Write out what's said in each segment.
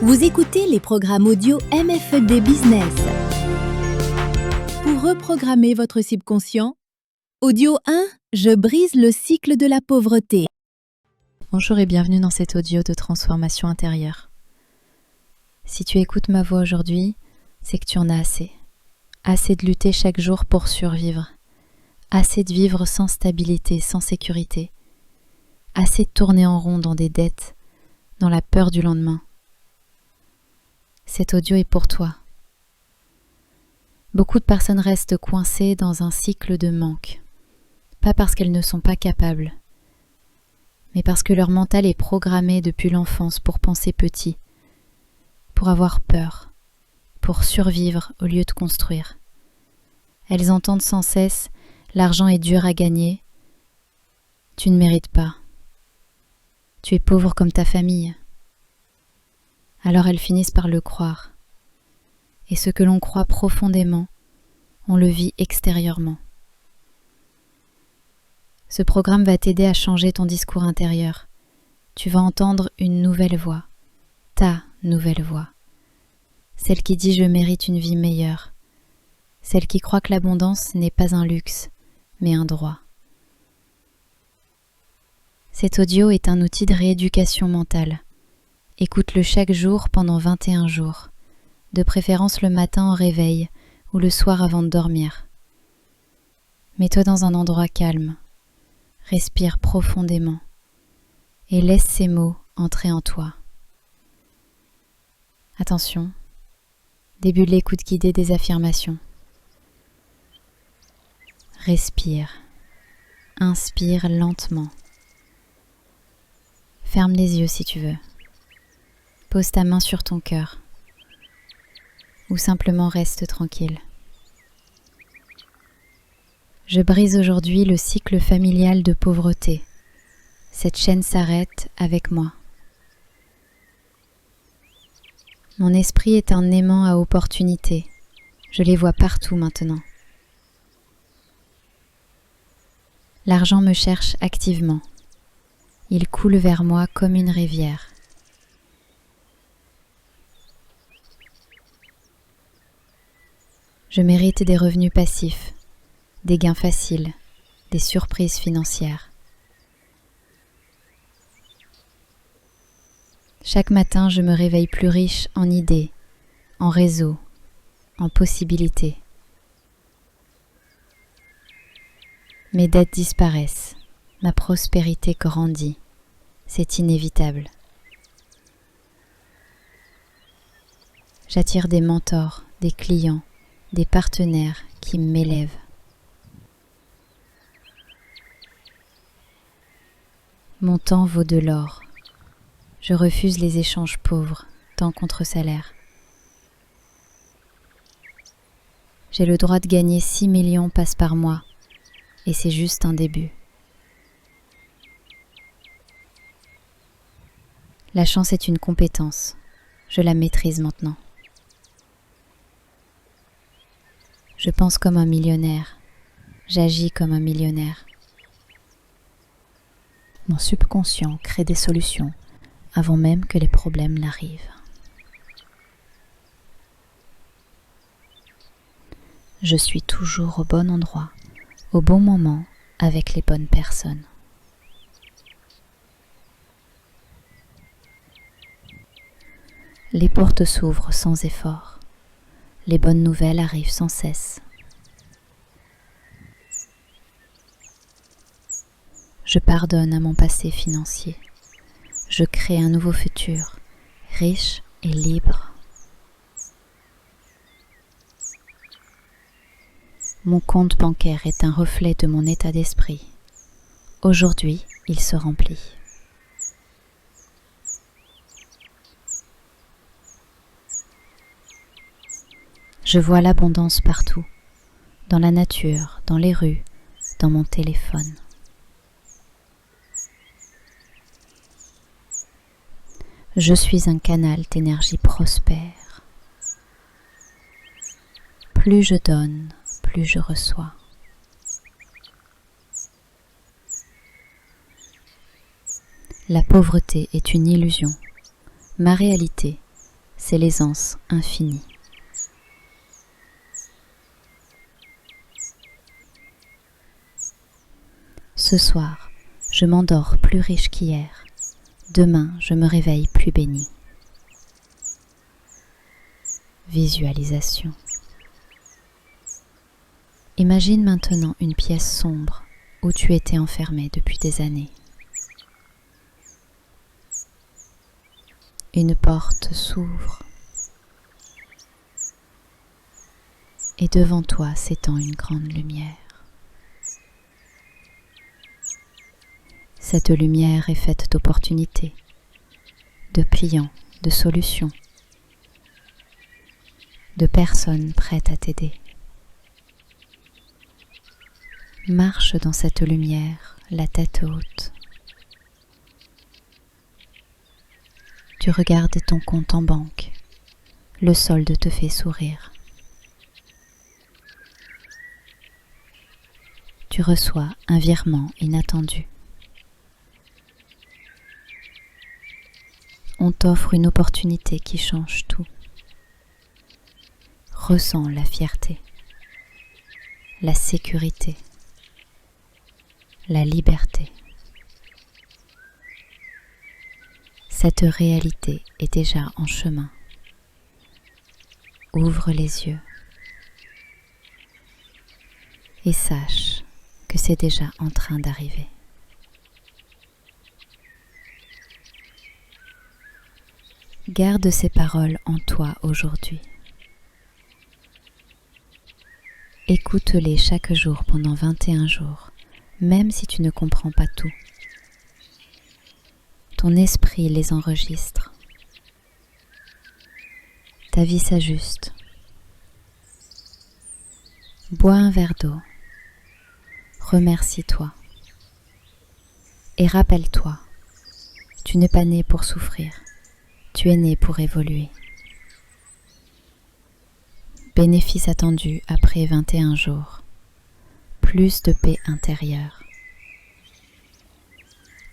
Vous écoutez les programmes audio MFD Business. Pour reprogrammer votre subconscient, audio 1, je brise le cycle de la pauvreté. Bonjour et bienvenue dans cet audio de transformation intérieure. Si tu écoutes ma voix aujourd'hui, c'est que tu en as assez. Assez de lutter chaque jour pour survivre. Assez de vivre sans stabilité, sans sécurité. Assez de tourner en rond dans des dettes, dans la peur du lendemain. Cet audio est pour toi. Beaucoup de personnes restent coincées dans un cycle de manque. Pas parce qu'elles ne sont pas capables, mais parce que leur mental est programmé depuis l'enfance pour penser petit, pour avoir peur, pour survivre au lieu de construire. Elles entendent sans cesse « l'argent est dur à gagner »,« tu ne mérites pas »,« tu es pauvre comme ta famille ». Alors elles finissent par le croire. Et ce que l'on croit profondément, on le vit extérieurement. Ce programme va t'aider à changer ton discours intérieur. Tu vas entendre une nouvelle voix, ta nouvelle voix. Celle qui dit « je mérite une vie meilleure ». Celle qui croit que l'abondance n'est pas un luxe, mais un droit. Cet audio est un outil de rééducation mentale. Écoute-le chaque jour pendant 21 jours, de préférence le matin au réveil ou le soir avant de dormir. Mets-toi dans un endroit calme, respire profondément et laisse ces mots entrer en toi. Attention, début de l'écoute guidée des affirmations. Respire, inspire lentement. Ferme les yeux si tu veux. Pose ta main sur ton cœur ou simplement reste tranquille. Je brise aujourd'hui le cycle familial de pauvreté. Cette chaîne s'arrête avec moi. Mon esprit est un aimant à opportunités. Je les vois partout maintenant. L'argent me cherche activement. Il coule vers moi comme une rivière. Je mérite des revenus passifs, des gains faciles, des surprises financières. Chaque matin, je me réveille plus riche en idées, en réseaux, en possibilités. Mes dettes disparaissent, ma prospérité grandit, c'est inévitable. J'attire des mentors, des clients, des partenaires qui m'élèvent. Mon temps vaut de l'or. Je refuse les échanges pauvres, temps contre salaire. J'ai le droit de gagner 6 millions passe par mois, et c'est juste un début. La chance est une compétence, je la maîtrise maintenant. Je pense comme un millionnaire, j'agis comme un millionnaire. Mon subconscient crée des solutions avant même que les problèmes n'arrivent. Je suis toujours au bon endroit, au bon moment, avec les bonnes personnes. Les portes s'ouvrent sans effort. Les bonnes nouvelles arrivent sans cesse. Je pardonne à mon passé financier. Je crée un nouveau futur, riche et libre. Mon compte bancaire est un reflet de mon état d'esprit. Aujourd'hui, il se remplit. Je vois l'abondance partout, dans la nature, dans les rues, dans mon téléphone. Je suis un canal d'énergie prospère. Plus je donne, plus je reçois. La pauvreté est une illusion. Ma réalité c'est l'aisance infinie. Ce soir, je m'endors plus riche qu'hier. Demain, je me réveille plus béni. Visualisation. Imagine maintenant une pièce sombre où tu étais enfermé depuis des années. Une porte s'ouvre et devant toi s'étend une grande lumière. Cette lumière est faite d'opportunités, de clients, de solutions, de personnes prêtes à t'aider. Marche dans cette lumière, la tête haute. Tu regardes ton compte en banque, le solde te fait sourire. Tu reçois un virement inattendu. On t'offre une opportunité qui change tout. Ressens la fierté, la sécurité, la liberté. Cette réalité est déjà en chemin. Ouvre les yeux et sache que c'est déjà en train d'arriver. Garde ces paroles en toi aujourd'hui. Écoute-les chaque jour pendant 21 jours, même si tu ne comprends pas tout. Ton esprit les enregistre. Ta vie s'ajuste. Bois un verre d'eau. Remercie-toi. Et rappelle-toi, tu n'es pas né pour souffrir. Tu es né pour évoluer. Bénéfice attendu après 21 jours. Plus de paix intérieure.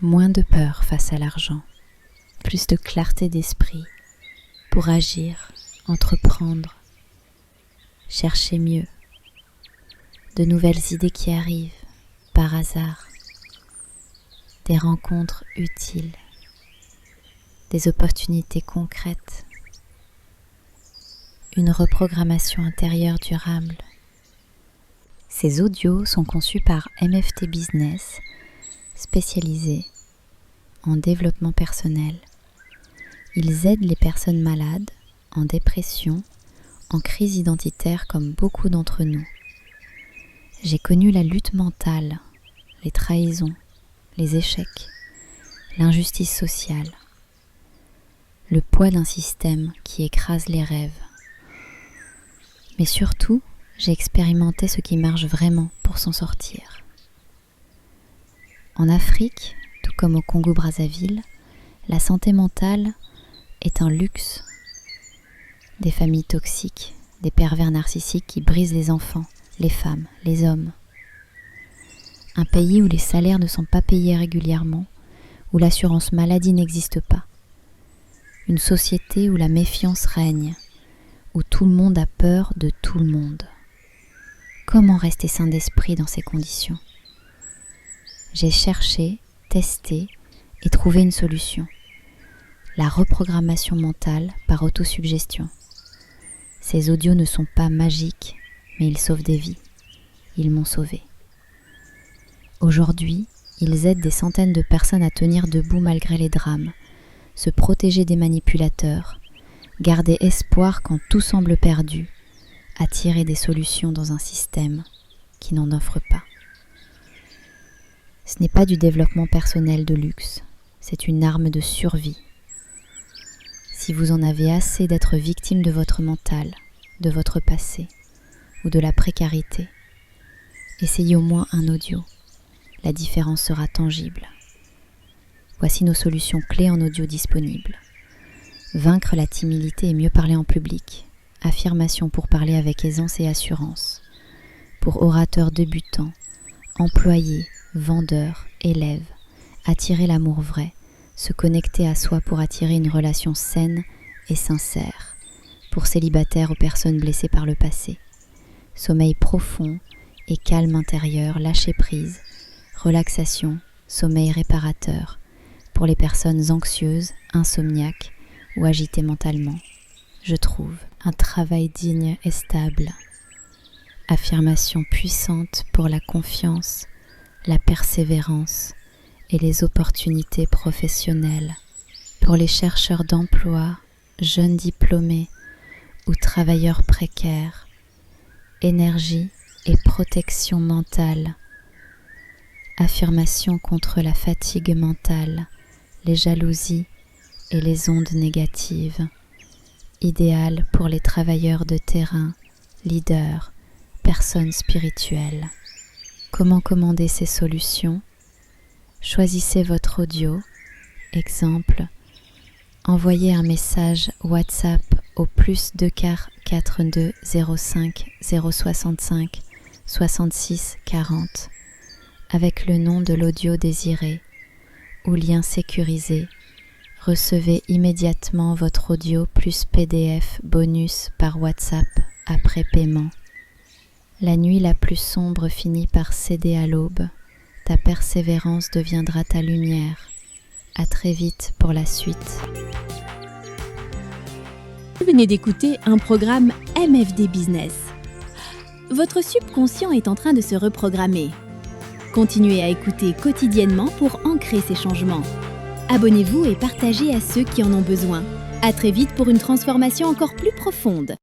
Moins de peur face à l'argent. Plus de clarté d'esprit pour agir, entreprendre, chercher mieux. De nouvelles idées qui arrivent par hasard. Des rencontres utiles. Des opportunités concrètes, une reprogrammation intérieure durable. Ces audios sont conçus par MFT Business, spécialisé en développement personnel. Ils aident les personnes malades, en dépression, en crise identitaire comme beaucoup d'entre nous. J'ai connu la lutte mentale, les trahisons, les échecs, l'injustice sociale. Le poids d'un système qui écrase les rêves. Mais surtout, j'ai expérimenté ce qui marche vraiment pour s'en sortir. En Afrique, tout comme au Congo-Brazzaville, la santé mentale est un luxe. Des familles toxiques, des pervers narcissiques qui brisent les enfants, les femmes, les hommes. Un pays où les salaires ne sont pas payés régulièrement, où l'assurance maladie n'existe pas. Une société où la méfiance règne, où tout le monde a peur de tout le monde. Comment rester sain d'esprit dans ces conditions ? J'ai cherché, testé et trouvé une solution. La reprogrammation mentale par autosuggestion. Ces audios ne sont pas magiques, mais ils sauvent des vies. Ils m'ont sauvé. Aujourd'hui, ils aident des centaines de personnes à tenir debout malgré les drames, se protéger des manipulateurs, garder espoir quand tout semble perdu, attirer des solutions dans un système qui n'en offre pas. Ce n'est pas du développement personnel de luxe, c'est une arme de survie. Si vous en avez assez d'être victime de votre mental, de votre passé ou de la précarité, essayez au moins un audio, la différence sera tangible. Voici nos solutions clés en audio disponibles. Vaincre la timidité et mieux parler en public. Affirmation pour parler avec aisance et assurance. Pour orateurs débutants, employés, vendeurs, élèves. Attirer l'amour vrai. Se connecter à soi pour attirer une relation saine, et sincère, pour célibataires ou personnes blessées par le passé. Sommeil profond et calme intérieur, lâcher prise, relaxation, sommeil réparateur, pour les personnes anxieuses, insomniaques ou agitées mentalement. Je trouve un travail digne et stable. Affirmation puissante pour la confiance, la persévérance et les opportunités professionnelles. Pour les chercheurs d'emploi, jeunes diplômés ou travailleurs précaires, énergie et protection mentale. Affirmation contre la fatigue mentale, les jalousies et les ondes négatives. Idéal pour les travailleurs de terrain, leaders, personnes spirituelles. Comment commander ces solutions? Choisissez votre audio. Exemple, envoyez un message WhatsApp au +2 42 05 065 66 40 avec le nom de l'audio désiré ou lien sécurisé. Recevez immédiatement votre audio plus PDF bonus par WhatsApp après paiement. La nuit la plus sombre finit par céder à l'aube. Ta persévérance deviendra ta lumière. À très vite pour la suite. Vous venez d'écouter un programme MFD Business. Votre subconscient est en train de se reprogrammer. Continuez à écouter quotidiennement pour ancrer ces changements. Abonnez-vous et partagez à ceux qui en ont besoin. À très vite pour une transformation encore plus profonde.